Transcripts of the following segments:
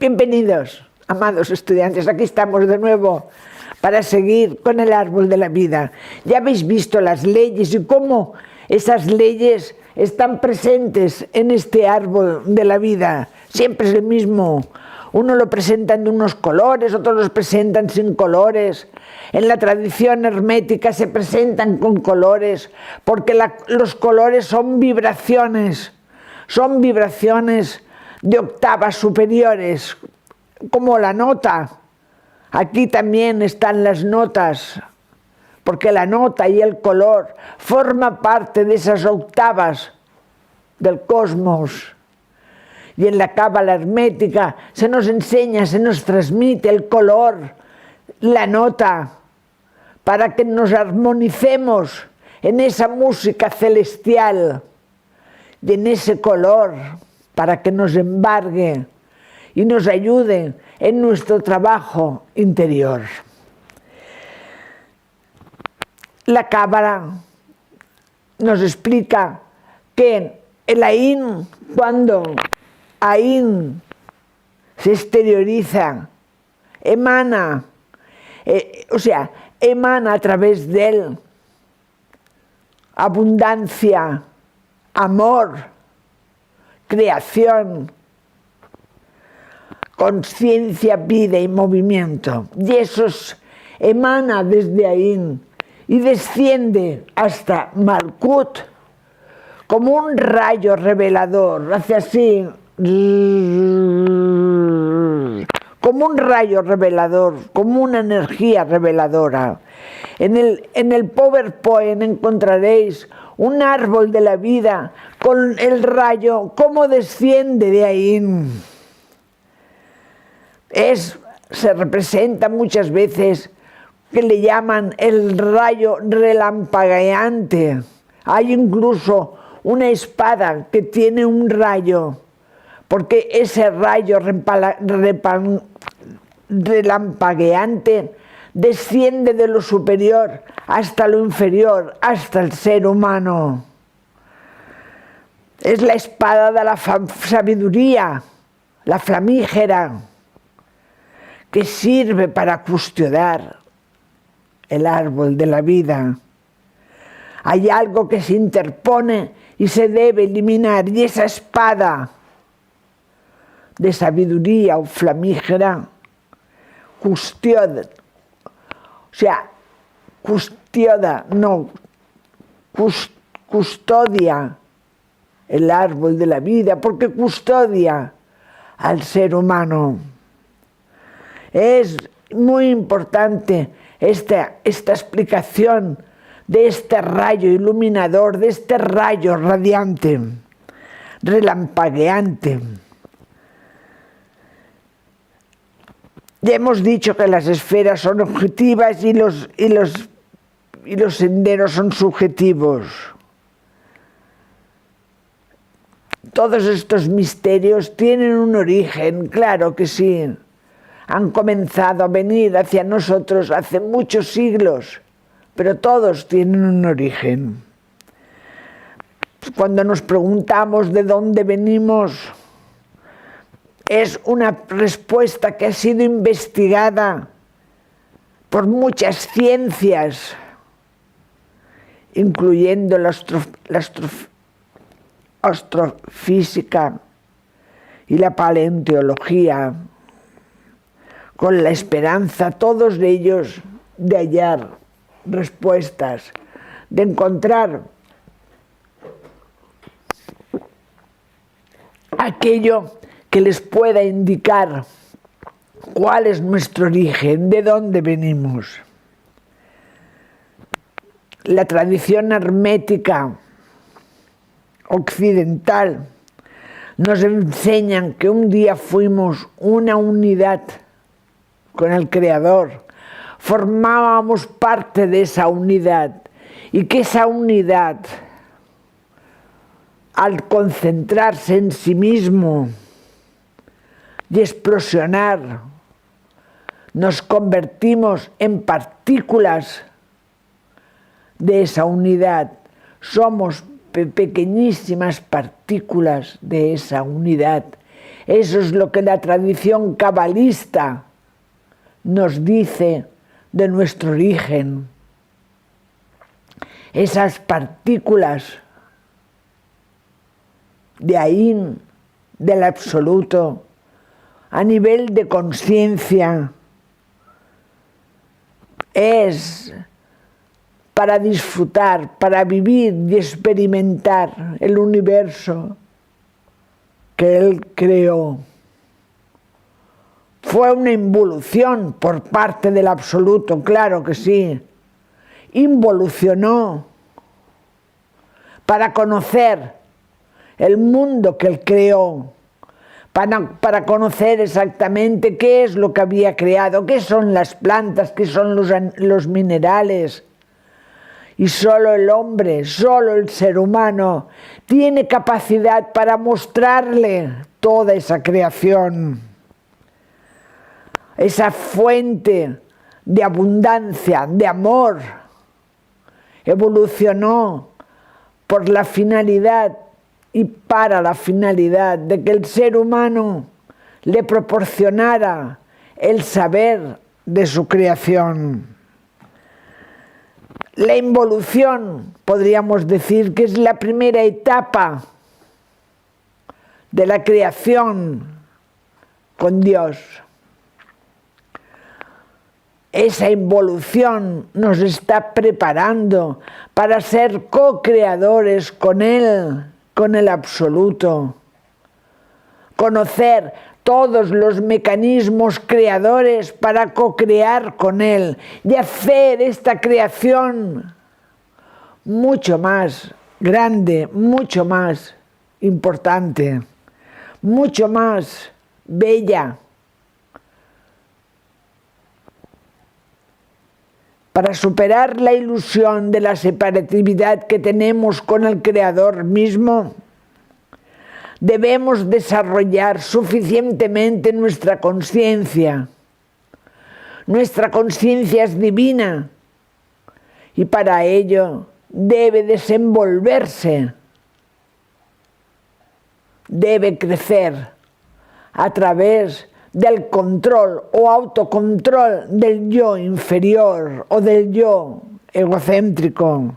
Bienvenidos, amados estudiantes, aquí estamos de nuevo para seguir con el árbol de la vida. Ya habéis visto las leyes y cómo esas leyes están presentes en este árbol de la vida. Siempre es el mismo. Uno lo presentan de unos colores, otros los presentan sin colores. En la tradición hermética se presentan con colores, porque los colores son vibraciones de octavas superiores, como la nota. Aquí también están las notas, porque la nota y el color forman parte de esas octavas del cosmos. Y en la cábala hermética se nos enseña, se nos transmite el color, la nota, para que nos armonicemos en esa música celestial y en ese color, para que nos embargue y nos ayude en nuestro trabajo interior. La cábala nos explica que el Ain, cuando Ain se exterioriza, emana, emana a través de él abundancia, amor, creación, conciencia, vida y movimiento. Y eso emana desde Ain y desciende hasta Malkut como un rayo revelador, hace así, como un rayo revelador, como una energía reveladora. En el PowerPoint encontraréis un árbol de la vida con el rayo, cómo desciende de ahí. Se representa muchas veces que le llaman el rayo relampagueante. Hay incluso una espada que tiene un rayo, porque ese rayo relampagueante desciende de lo superior hasta lo inferior, hasta el ser humano. Es la espada de la sabiduría, la flamígera, que sirve para custodiar el árbol de la vida. Hay algo que se interpone y se debe eliminar, y esa espada de sabiduría o flamígera custodia el árbol de la vida, porque custodia al ser humano. Es muy importante esta explicación de este rayo iluminador, de este rayo radiante, relampagueante. Ya hemos dicho que las esferas son objetivas y los senderos son subjetivos. Todos estos misterios tienen un origen, claro que sí. Han comenzado a venir hacia nosotros hace muchos siglos, pero todos tienen un origen. Cuando nos preguntamos de dónde venimos, es una respuesta que ha sido investigada por muchas ciencias, incluyendo la astrofísica y la paleontología, con la esperanza, todos ellos, de hallar respuestas, de encontrar aquello que les pueda indicar cuál es nuestro origen, de dónde venimos. La tradición hermética occidental nos enseñan que un día fuimos una unidad con el Creador, formábamos parte de esa unidad, y que esa unidad, al concentrarse en sí mismo y explosionar, nos convertimos en partículas de esa unidad. Somos pequeñísimas partículas de esa unidad Eso es lo que la tradición cabalista nos dice de nuestro origen. Esas partículas de ahí, del absoluto, a nivel de conciencia, es para disfrutar, para vivir y experimentar el universo que Él creó. Fue una involución por parte del absoluto, claro que sí. Involucionó para conocer el mundo que Él creó, para conocer exactamente qué es lo que había creado, qué son las plantas, qué son los minerales. Y solo el hombre, solo el ser humano, tiene capacidad para mostrarle toda esa creación, esa fuente de abundancia, de amor. Evolucionó por la finalidad y para la finalidad de que el ser humano le proporcionara el saber de su creación. La involución, podríamos decir que es la primera etapa de la creación con Dios. Esa involución nos está preparando para ser co-creadores con Él, con el absoluto. Conocer todos los mecanismos creadores para co-crear con Él y hacer esta creación mucho más grande, mucho más importante, mucho más bella. Para superar la ilusión de la separatividad que tenemos con el Creador mismo, debemos desarrollar suficientemente nuestra conciencia. Nuestra conciencia es divina y para ello debe desenvolverse, debe crecer a través del control o autocontrol del yo inferior o del yo egocéntrico.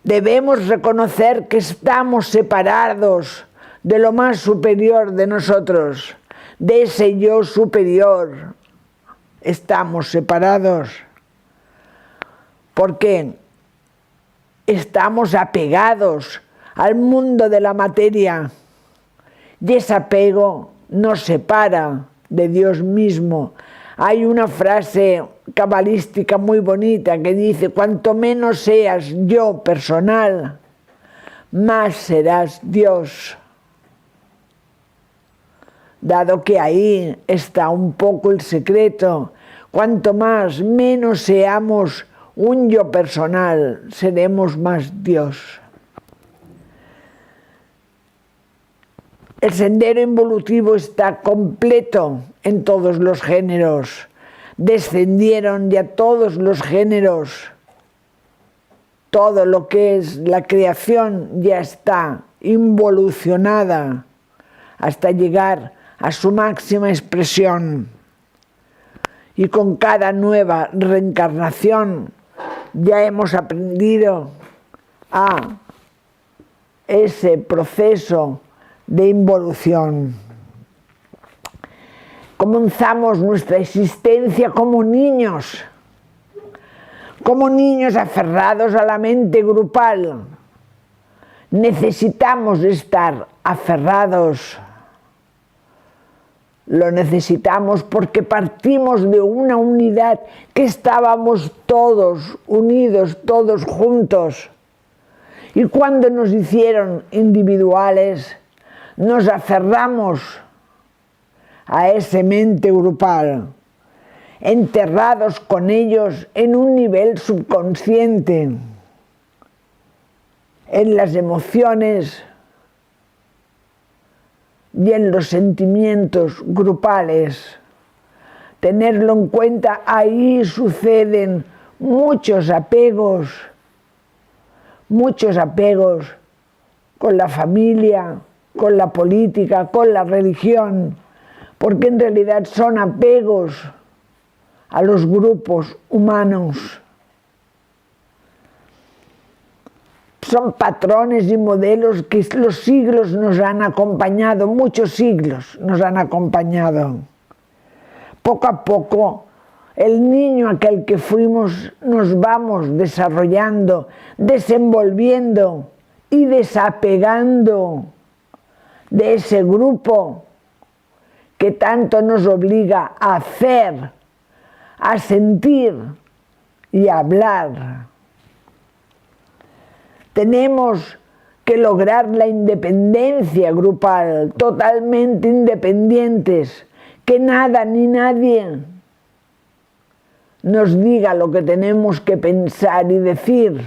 Debemos reconocer que estamos separados de lo más superior de nosotros, de ese yo superior. Estamos separados porque estamos apegados al mundo de la materia y ese apego nos separa de Dios mismo. Hay una frase cabalística muy bonita que dice: cuanto menos seas yo personal, más serás Dios. Dado que ahí está un poco el secreto, cuanto menos seamos un yo personal, seremos más Dios. El sendero involutivo está completo en todos los géneros. Descendieron ya todos los géneros. Todo lo que es la creación ya está involucionada hasta llegar a su máxima expresión. Y con cada nueva reencarnación ya hemos aprendido a ese proceso de involución. Comenzamos nuestra existencia como niños aferrados a la mente grupal. Necesitamos estar aferrados. Lo necesitamos porque partimos de una unidad que estábamos todos unidos, todos juntos. Y cuando nos hicieron individuales, nos aferramos a esa mente grupal, enterrados con ellos en un nivel subconsciente, en las emociones y en los sentimientos grupales. Tenerlo en cuenta, ahí suceden muchos apegos con la familia, con la política, con la religión, porque en realidad son apegos a los grupos humanos. Son patrones y modelos que los siglos nos han acompañado, muchos siglos nos han acompañado. Poco a poco, el niño aquel que fuimos nos vamos desarrollando, desenvolviendo y desapegando de ese grupo que tanto nos obliga a hacer, a sentir y a hablar. Tenemos que lograr la independencia grupal, totalmente independientes, que nada ni nadie nos diga lo que tenemos que pensar y decir.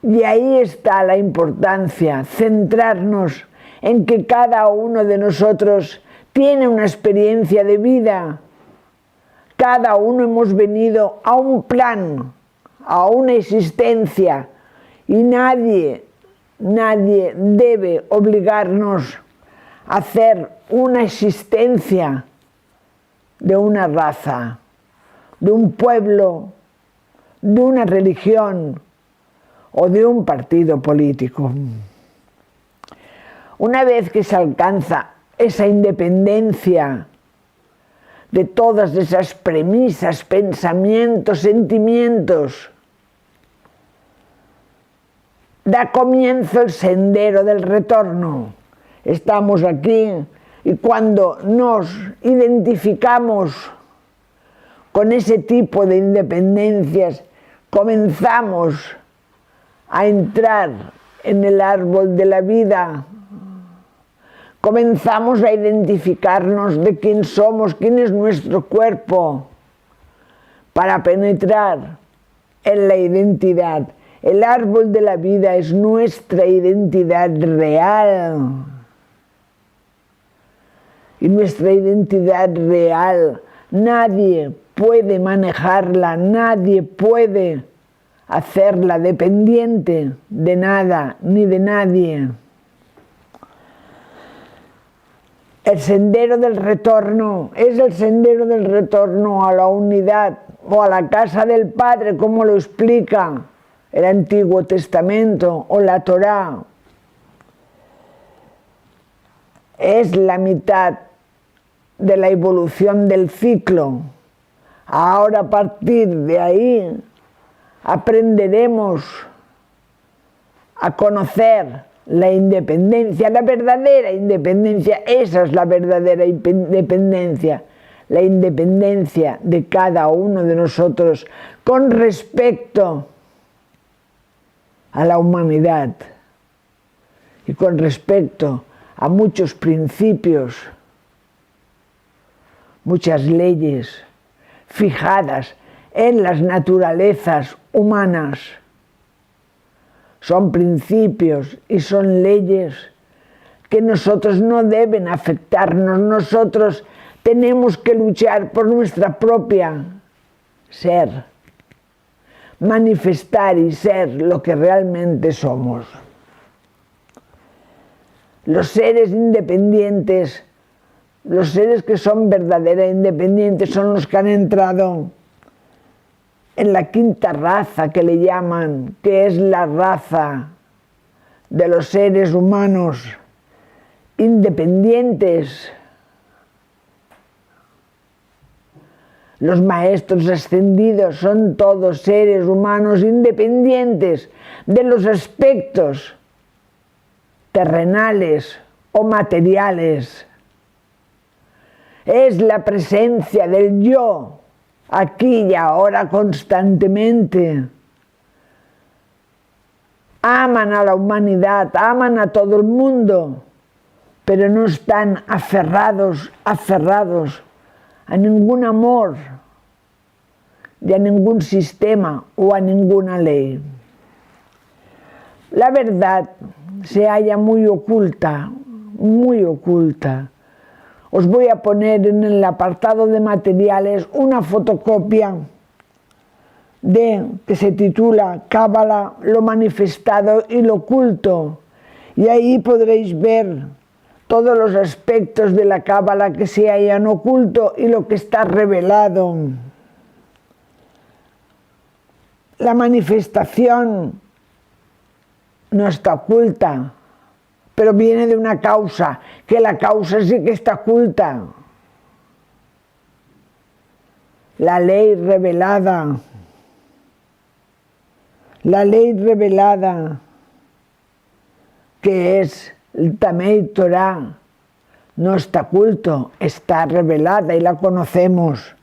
Y ahí está la importancia, centrarnos en que cada uno de nosotros tiene una experiencia de vida. Cada uno hemos venido a un plan, a una existencia, y nadie debe obligarnos a hacer una existencia de una raza, de un pueblo, de una religión o de un partido político. Una vez que se alcanza esa independencia de todas esas premisas, pensamientos, sentimientos, da comienzo el sendero del retorno. Estamos aquí y cuando nos identificamos con ese tipo de independencias, comenzamos a entrar en el árbol de la vida. Comenzamos a identificarnos de quién somos, quién es nuestro cuerpo, para penetrar en la identidad. El árbol de la vida es nuestra identidad real. Y nuestra identidad real, nadie puede manejarla, nadie puede hacerla dependiente de nada ni de nadie. El sendero del retorno es el sendero del retorno a la unidad o a la casa del Padre, como lo explica el Antiguo Testamento o la Torá. Es la mitad de la evolución del ciclo. Ahora, a partir de ahí, aprenderemos a conocer la independencia, la verdadera independencia. Esa es la verdadera independencia, la independencia de cada uno de nosotros con respecto a la humanidad y con respecto a muchos principios, muchas leyes fijadas en las naturalezas humanas. Son principios y son leyes que nosotros no deben afectarnos. Nosotros tenemos que luchar por nuestra propia ser, manifestar y ser lo que realmente somos. Los seres independientes, los seres que son verdaderamente independientes, son los que han entrado en la quinta raza, que le llaman, que es la raza de los seres humanos independientes. Los maestros ascendidos son todos seres humanos independientes de los aspectos terrenales o materiales. Es la presencia del yo, aquí y ahora, constantemente. Aman a la humanidad, aman a todo el mundo, pero no están aferrados a ningún amor, y a ningún sistema o a ninguna ley. La verdad se halla muy oculta, muy oculta. Os voy a poner en el apartado de materiales una fotocopia que se titula Cábala, lo manifestado y lo oculto. Y ahí podréis ver todos los aspectos de la Cábala que se hayan oculto y lo que está revelado. La manifestación no está oculta, pero viene de una causa, que la causa sí que está oculta. La ley revelada, que es el Tamei Torah, no está oculto, está revelada y la conocemos.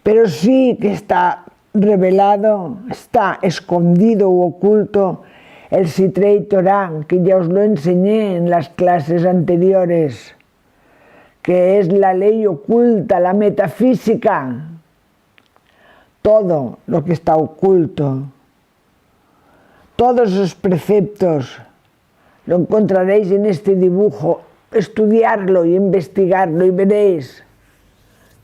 Pero sí que está revelado, está escondido u oculto el Sitrei Torah, que ya os lo enseñé en las clases anteriores, que es la ley oculta, la metafísica, todo lo que está oculto, todos esos preceptos, lo encontraréis en este dibujo. Estudiarlo y investigarlo y veréis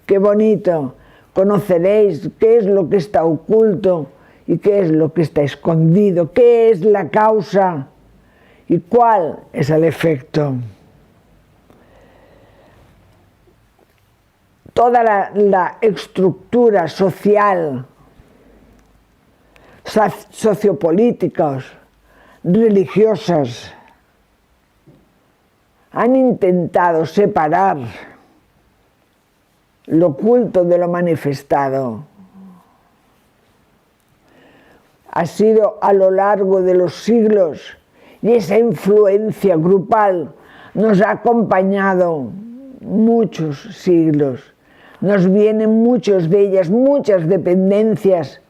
qué bonito. Conoceréis qué es lo que está oculto y qué es lo que está escondido, qué es la causa y cuál es el efecto. Toda la estructura social, sociopolíticas, religiosas, han intentado separar lo oculto de lo manifestado. Ha sido a lo largo de los siglos y esa influencia grupal nos ha acompañado muchos siglos. Nos vienen muchos de ellas, muchas dependencias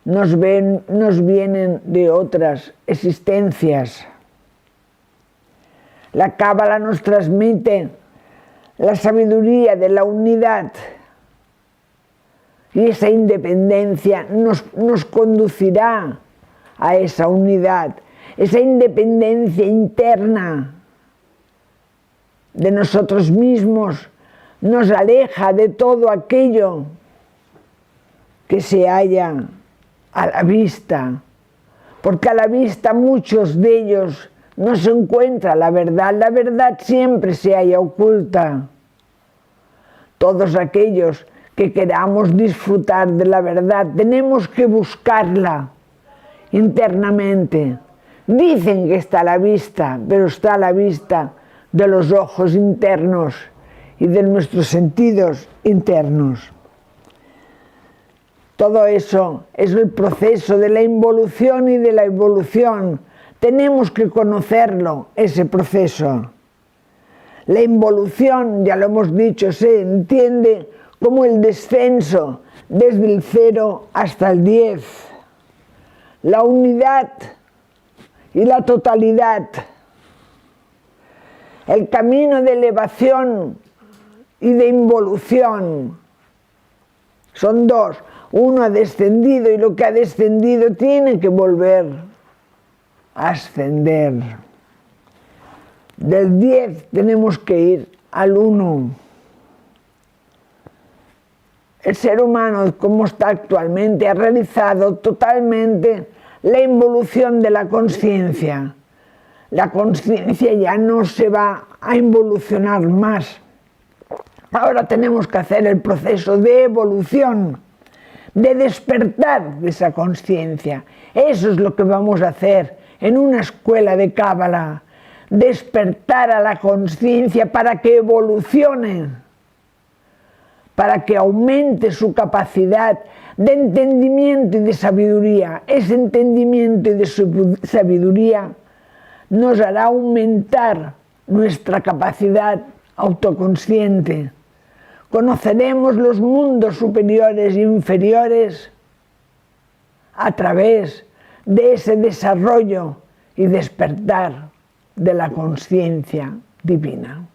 nos vienen de otras existencias. La Cábala nos transmite la sabiduría de la unidad y esa independencia nos conducirá a esa unidad, esa independencia interna de nosotros mismos nos aleja de todo aquello que se halla a la vista, porque a la vista muchos de ellos no se encuentra la verdad siempre se halla oculta. Todos aquellos que queramos disfrutar de la verdad tenemos que buscarla internamente. Dicen que está a la vista, pero está a la vista de los ojos internos y de nuestros sentidos internos. Todo eso es el proceso de la involución y de la evolución. Tenemos que conocerlo, ese proceso. La involución, ya lo hemos dicho, se entiende como el descenso desde el 0 hasta el 10. La unidad y la totalidad. El camino de elevación y de involución son dos. Uno ha descendido y lo que ha descendido tiene que volver a ascender. Del 10 tenemos que ir al 1. El ser humano, como está actualmente, ha realizado totalmente la involución de la conciencia. La conciencia ya no se va a involucionar más. Ahora tenemos que hacer el proceso de evolución, de despertar de esa conciencia. Eso es lo que vamos a hacer en una escuela de Cábala. Despertar a la conciencia para que evolucione, para que aumente su capacidad de entendimiento y de sabiduría. Ese entendimiento y de sabiduría nos hará aumentar nuestra capacidad autoconsciente. Conoceremos los mundos superiores e inferiores a través de ese desarrollo y despertar de la conciencia divina.